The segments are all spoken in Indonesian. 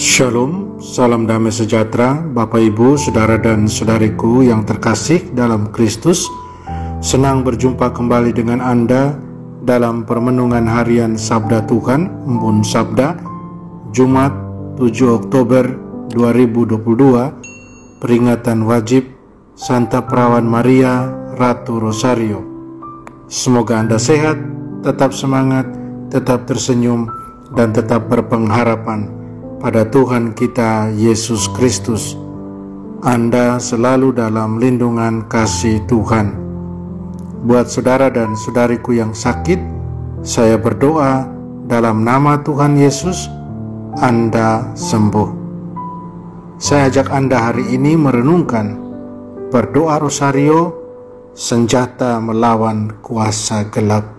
Shalom, salam damai sejahtera Bapak Ibu, Saudara dan Saudariku yang terkasih dalam Kristus. Senang berjumpa kembali dengan Anda dalam permenungan harian Sabda Tuhan, Embun Sabda, Jumat 7 Oktober 2022, peringatan wajib Santa Perawan Maria, Ratu Rosario. Semoga Anda sehat, tetap semangat, tetap tersenyum, dan tetap berpengharapan pada Tuhan kita Yesus Kristus. Anda selalu dalam lindungan kasih Tuhan. Buat saudara dan saudariku yang sakit, saya berdoa dalam nama Tuhan Yesus, Anda sembuh. Saya ajak Anda hari ini merenungkan berdoa Rosario, senjata melawan kuasa gelap.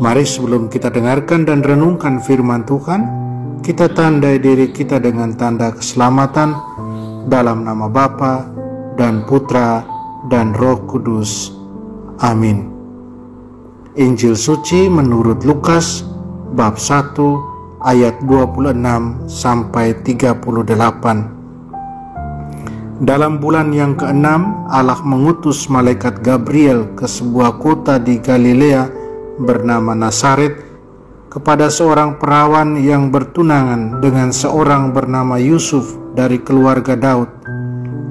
Mari sebelum kita dengarkan dan renungkan firman Tuhan, kita tandai diri kita dengan tanda keselamatan dalam nama Bapa dan Putra dan Roh Kudus. Amin. Injil suci menurut Lukas bab 1 ayat 26 sampai 38. Dalam bulan yang ke-6, Allah mengutus malaikat Gabriel ke sebuah kota di Galilea bernama Nazaret kepada seorang perawan yang bertunangan dengan seorang bernama Yusuf dari keluarga Daud.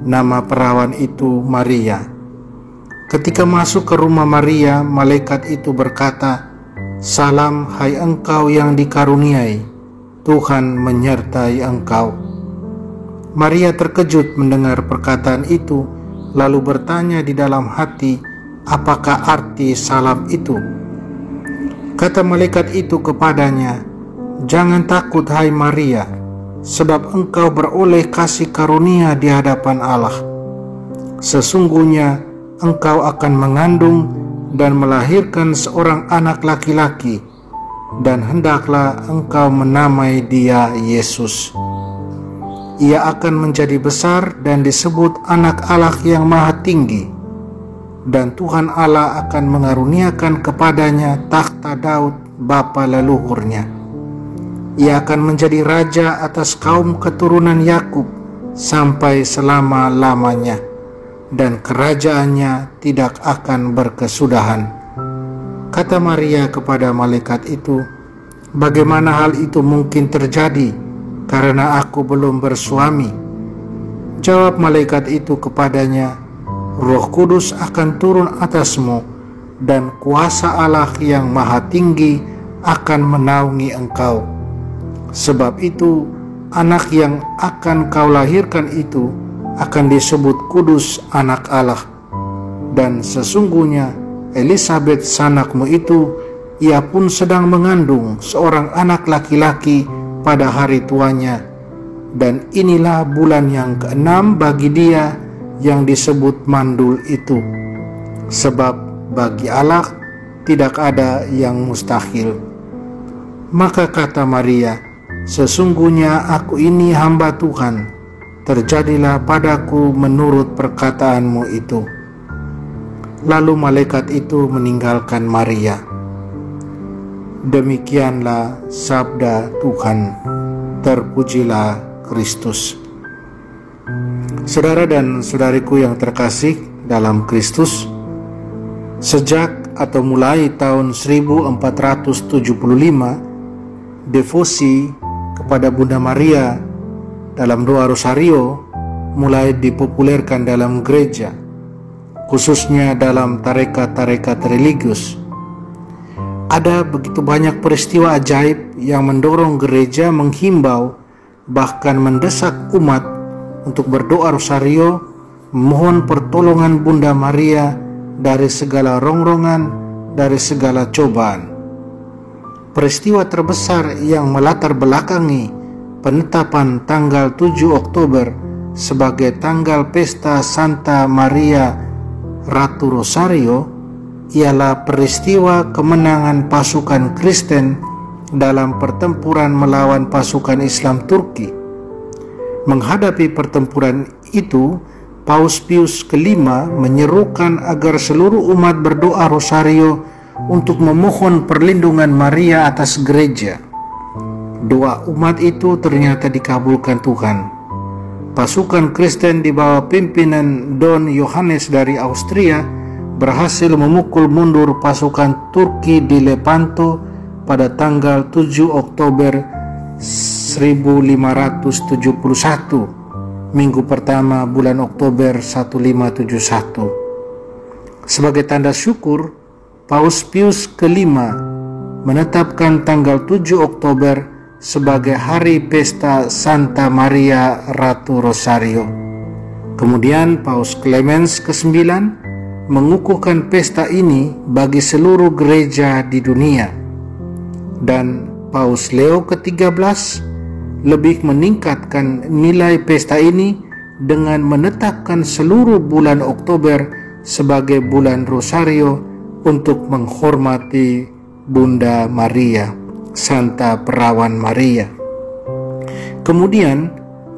Nama perawan itu Maria. Ketika masuk ke rumah Maria, malaikat itu berkata, "Salam, hai engkau yang dikaruniai, Tuhan menyertai engkau." Maria terkejut mendengar perkataan itu, lalu bertanya di dalam hati, apakah arti salam itu? Kata malaikat itu kepadanya, "Jangan takut hai Maria, sebab engkau beroleh kasih karunia di hadapan Allah. Sesungguhnya engkau akan mengandung dan melahirkan seorang anak laki-laki, dan hendaklah engkau menamai dia Yesus. Ia akan menjadi besar dan disebut Anak Allah yang Maha Tinggi. Dan Tuhan Allah akan mengaruniakan kepadanya takhta Daud bapa leluhurnya. Ia akan menjadi raja atas kaum keturunan Yakub sampai selama-lamanya, dan kerajaannya tidak akan berkesudahan." Kata Maria kepada malaikat itu, "Bagaimana hal itu mungkin terjadi, karena aku belum bersuami?" Jawab malaikat itu kepadanya, "Roh Kudus akan turun atasmu, dan kuasa Allah yang Maha Tinggi akan menaungi engkau. Sebab itu, anak yang akan kau lahirkan itu akan disebut Kudus Anak Allah. Dan sesungguhnya Elisabet sanakmu itu, ia pun sedang mengandung seorang anak laki-laki pada hari tuanya. Dan inilah bulan yang ke-6 bagi dia yang disebut mandul itu. Sebab bagi Allah tidak ada yang mustahil." Maka kata Maria, "Sesungguhnya aku ini hamba Tuhan, terjadilah padaku menurut perkataanmu itu." Lalu malaikat itu meninggalkan Maria. Demikianlah sabda Tuhan. Terpujilah Kristus. Saudara dan saudariku yang terkasih dalam Kristus, sejak atau mulai tahun 1475, devosi kepada Bunda Maria dalam doa Rosario mulai dipopulerkan dalam gereja, khususnya dalam tarekat-tarekat religius. Ada begitu banyak peristiwa ajaib yang mendorong gereja menghimbau, bahkan mendesak umat untuk berdoa Rosario, memohon pertolongan Bunda Maria dari segala rongrongan, dari segala cobaan. Peristiwa terbesar yang melatar belakangi penetapan tanggal 7 Oktober sebagai tanggal pesta Santa Maria Ratu Rosario ialah peristiwa kemenangan pasukan Kristen dalam pertempuran melawan pasukan Islam Turki. Menghadapi pertempuran itu, Paus Pius kelima menyerukan agar seluruh umat berdoa Rosario untuk memohon perlindungan Maria atas gereja. Doa umat itu ternyata dikabulkan Tuhan. Pasukan Kristen di bawah pimpinan Don Johannes dari Austria berhasil memukul mundur pasukan Turki di Lepanto pada tanggal 7 Oktober 1571, minggu pertama bulan Oktober 1571. Sebagai tanda syukur, Paus Pius kelima menetapkan tanggal 7 Oktober sebagai hari pesta Santa Maria Ratu Rosario. Kemudian Paus Clemens ke-9 mengukuhkan pesta ini bagi seluruh gereja di dunia. Dan Paus Leo ke-13 lebih meningkatkan nilai pesta ini dengan menetapkan seluruh bulan Oktober sebagai bulan Rosario untuk menghormati Bunda Maria, Santa Perawan Maria. Kemudian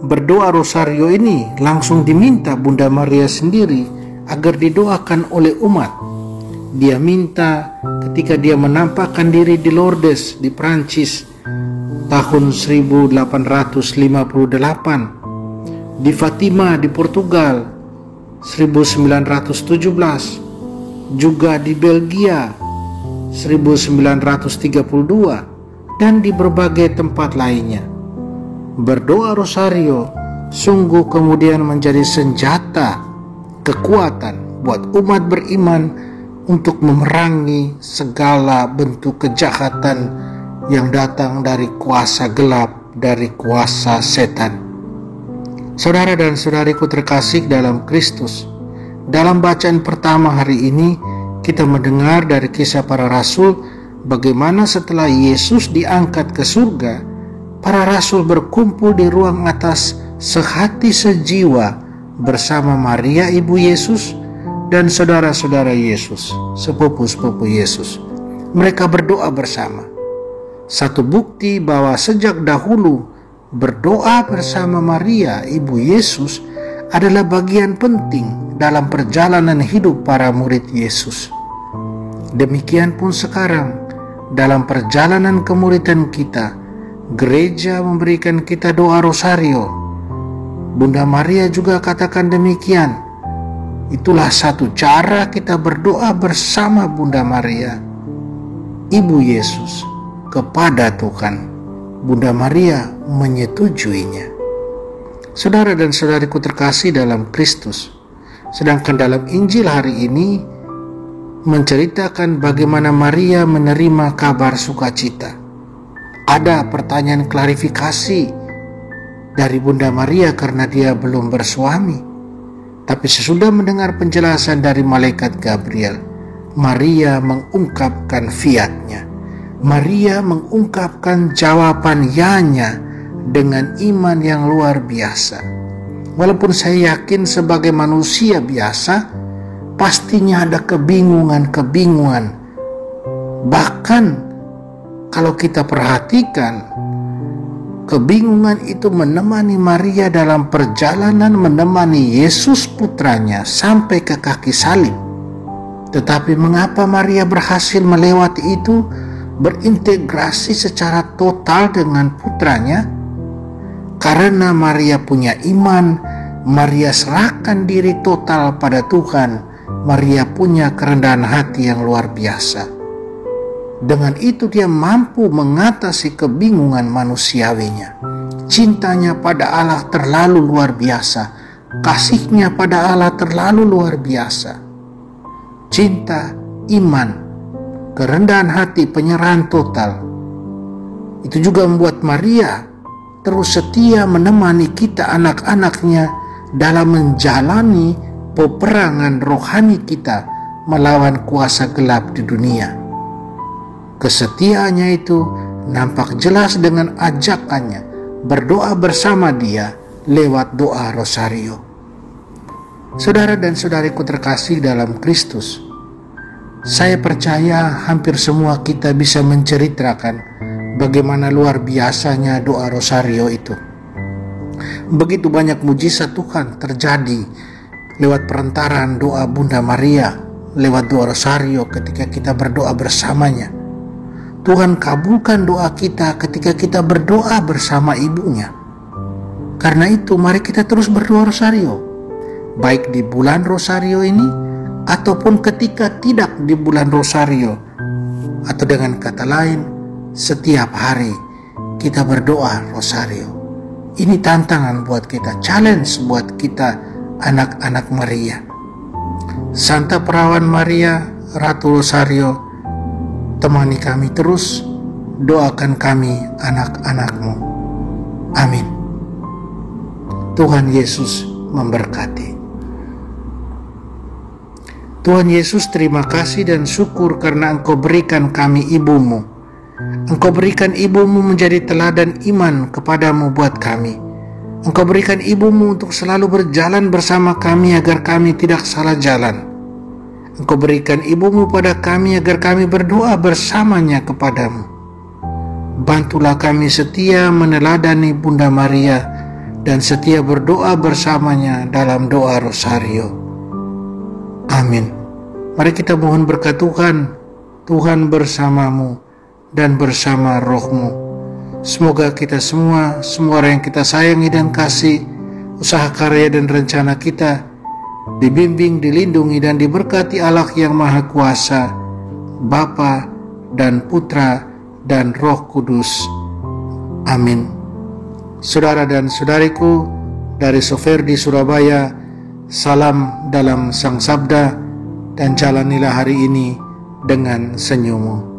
berdoa Rosario ini langsung diminta Bunda Maria sendiri agar didoakan oleh umat. Dia minta ketika dia menampakkan diri di Lourdes di Prancis tahun 1858, di Fatima di Portugal 1917, juga di Belgia 1932, dan di berbagai tempat lainnya. Berdoa Rosario sungguh kemudian menjadi senjata kekuatan buat umat beriman untuk memerangi segala bentuk kejahatan yang datang dari kuasa gelap, dari kuasa setan. Saudara dan saudariku terkasih dalam Kristus, dalam bacaan pertama hari ini kita mendengar dari kisah para rasul bagaimana setelah Yesus diangkat ke surga, para rasul berkumpul di ruang atas sehati sejiwa bersama Maria ibu Yesus dan saudara-saudara Yesus, sepupu-sepupu Yesus. Mereka berdoa bersama. Satu bukti bahwa sejak dahulu berdoa bersama Maria ibu Yesus adalah bagian penting dalam perjalanan hidup para murid Yesus. Demikian pun sekarang dalam perjalanan kemuridan kita, gereja memberikan kita doa Rosario. Bunda Maria juga katakan demikian. Itulah satu cara kita berdoa bersama Bunda Maria, Ibu Yesus, kepada Tuhan. Bunda Maria menyetujuinya. Saudara dan saudariku terkasih dalam Kristus, sedangkan dalam Injil hari ini menceritakan bagaimana Maria menerima kabar sukacita. Ada pertanyaan klarifikasi dari Bunda Maria karena dia belum bersuami. Tapi sesudah mendengar penjelasan dari malaikat Gabriel, Maria mengungkapkan fiatnya. Maria mengungkapkan jawaban ya-nya dengan iman yang luar biasa. Walaupun saya yakin sebagai manusia biasa, pastinya ada kebingungan-kebingungan. Bahkan kalau kita perhatikan, kebingungan itu menemani Maria dalam perjalanan menemani Yesus putranya sampai ke kaki salib. Tetapi mengapa Maria berhasil melewati itu, berintegrasi secara total dengan putranya? Karena Maria punya iman, Maria serahkan diri total pada Tuhan. Maria punya kerendahan hati yang luar biasa. Dengan itu dia mampu mengatasi kebingungan manusiawinya. Cintanya pada Allah terlalu luar biasa. Kasihnya pada Allah terlalu luar biasa. Cinta, iman, kerendahan hati, penyerahan total. Itu juga membuat Maria terus setia menemani kita anak-anaknya dalam menjalani peperangan rohani kita melawan kuasa gelap di dunia. Kesetiaannya itu nampak jelas dengan ajakannya berdoa bersama dia lewat doa Rosario. Saudara dan saudariku terkasih dalam Kristus, saya percaya hampir semua kita bisa menceritakan bagaimana luar biasanya doa Rosario itu. Begitu banyak mujizat Tuhan terjadi lewat perantaraan doa Bunda Maria, lewat doa Rosario ketika kita berdoa bersamanya. Tuhan kabulkan doa kita ketika kita berdoa bersama ibunya. Karena itu mari kita terus berdoa rosario, baik di bulan rosario ini ataupun ketika tidak di bulan rosario, atau dengan kata lain setiap hari kita berdoa rosario. Ini tantangan buat kita, challenge buat kita anak-anak Maria. Santa Perawan Maria, Ratu Rosario, temani kami terus, doakan kami anak-anak-Mu. Amin. Tuhan Yesus memberkati. Tuhan Yesus, terima kasih dan syukur karena Engkau berikan kami ibu-Mu. Engkau berikan ibu-Mu menjadi teladan iman kepadamu buat kami. Engkau berikan ibu-Mu untuk selalu berjalan bersama kami agar kami tidak salah jalan. Engkau berikan ibu-Mu pada kami agar kami berdoa bersamanya kepadamu. Bantulah kami setia meneladani Bunda Maria dan setia berdoa bersamanya dalam doa rosario. Amin. Mari kita mohon berkat Tuhan. Tuhan bersamamu dan bersama rohmu. Semoga kita semua orang yang kita sayangi dan kasih, usaha karya dan rencana kita dibimbing, dilindungi dan diberkati Allah yang Maha Kuasa, Bapa dan Putra dan Roh Kudus. Amin. Saudara dan saudariku, dari Soferdi Surabaya, salam dalam Sang Sabda, dan jalanilah hari ini dengan senyummu.